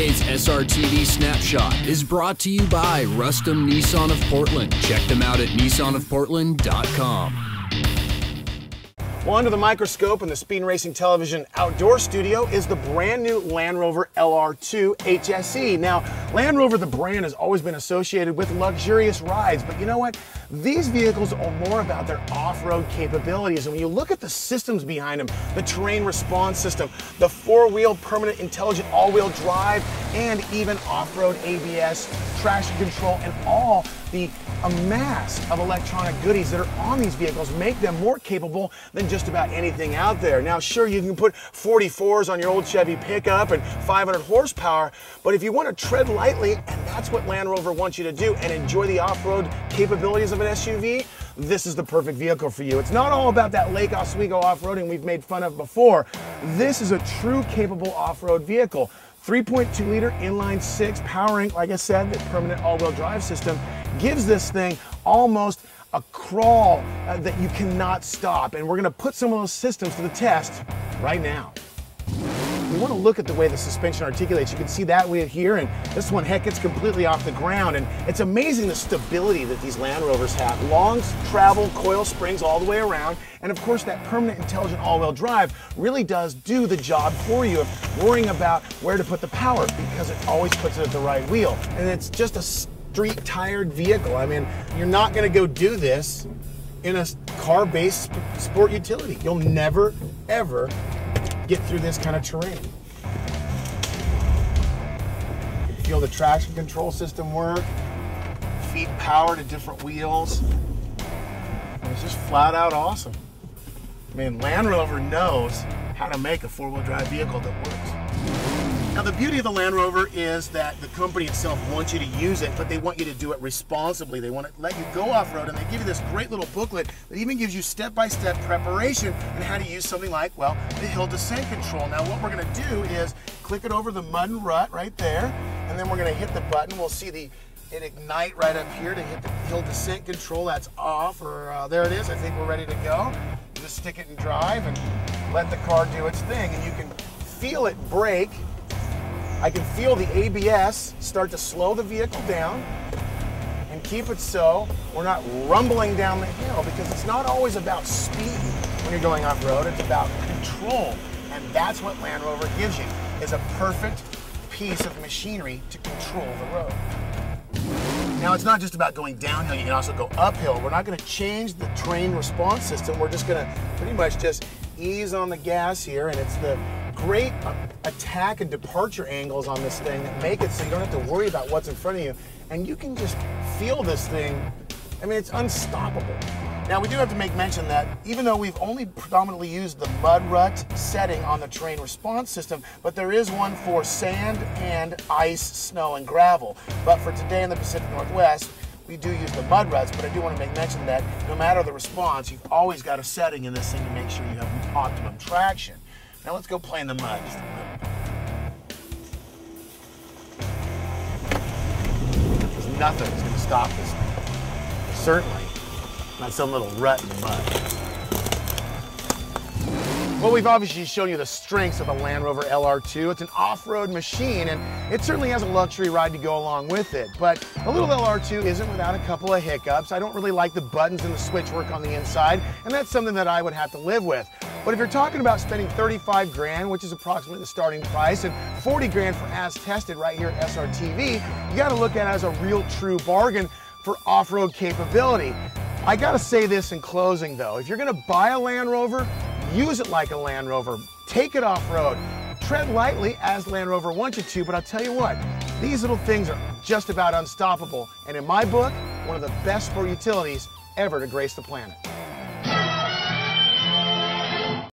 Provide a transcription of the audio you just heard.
Today's SRTV Snapshot is brought to you by Rustum Nissan of Portland. Check them out at nissanofportland.com. Well, under the microscope in the Speed Racing Television outdoor studio is the brand new Land Rover LR2 HSE. Now, Land Rover, the brand, has always been associated with luxurious rides, but you know what? These vehicles are more about their off-road capabilities. And when you look at the systems behind them, the terrain response system, the four-wheel permanent intelligent all-wheel drive, and even off-road ABS, traction control, and all the amass of electronic goodies that are on these vehicles make them more capable than just about anything out there. Now, sure, you can put 44s on your old Chevy pickup and 500 horsepower, but if you want to tread lightly, and that's what Land Rover wants you to do, and enjoy the off-road capabilities of an SUV, this is the perfect vehicle for you. It's not all about that Lake Oswego off-roading we've made fun of before. This is a true capable off-road vehicle. 3.2 liter inline six powering, like I said, the permanent all-wheel drive system gives this thing almost a crawl that you cannot stop. And we're gonna put some of those systems to the test right now. We want to look at the way the suspension articulates. You can see that way here, and this one, heck, it's completely off the ground. And it's amazing the stability that these Land Rovers have. Long travel coil springs all the way around. And of course, that permanent intelligent all-wheel drive really does do the job for you of worrying about where to put the power, because it always puts it at the right wheel. And it's just a street-tired vehicle. I mean, you're not going to go do this in a car-based sport utility. You'll never, ever get through this kind of terrain. You feel the traction control system work, feed power to different wheels. It's just flat out awesome. I mean, Land Rover knows how to make a four-wheel drive vehicle that works. Now, the beauty of the Land Rover is that the company itself wants you to use it, but they want you to do it responsibly. They want to let you go off-road, and they give you this great little booklet that even gives you step-by-step preparation on how to use something like, well, the hill descent control. Now, what we're going to do is click it over the mud and rut right there, and then we're going to hit the button. We'll see it ignite right up here to hit the hill descent control. That's off, or there it is. I think we're ready to go. Just stick it in drive and let the car do its thing, and you can feel it brake. I can feel the ABS start to slow the vehicle down and keep it so we're not rumbling down the hill, because it's not always about speed when you're going off-road, it's about control. And that's what Land Rover gives you, is a perfect piece of machinery to control the road. Now, it's not just about going downhill, you can also go uphill. We're not going to change the terrain response system, we're just going to pretty much just ease on the gas here, and it's the great attack and departure angles on this thing that make it so you don't have to worry about what's in front of you, and you can just feel this thing. I mean, it's unstoppable. Now, we do have to make mention that even though we've only predominantly used the mud rut setting on the terrain response system, but there is one for sand and ice, snow, and gravel. But for today in the Pacific Northwest, we do use the mud ruts, but I do want to make mention that no matter the response, you've always got a setting in this thing to make sure you have optimum traction. Now let's go play in the mud just a little. There's nothing that's going to stop this thing. Certainly not some little rut in the mud. Well, we've obviously shown you the strengths of the Land Rover LR2. It's an off-road machine, and it certainly has a luxury ride to go along with it. But the little LR2 isn't without a couple of hiccups. I don't really like the buttons and the switch work on the inside, and that's something that I would have to live with. But if you're talking about spending 35 grand, which is approximately the starting price, and 40 grand for as tested right here at SRTV, you gotta look at it as a real true bargain for off-road capability. I gotta say this in closing though, if you're gonna buy a Land Rover, use it like a Land Rover. Take it off-road. Tread lightly as Land Rover wants you to, but I'll tell you what, these little things are just about unstoppable. And in my book, one of the best sport utilities ever to grace the planet.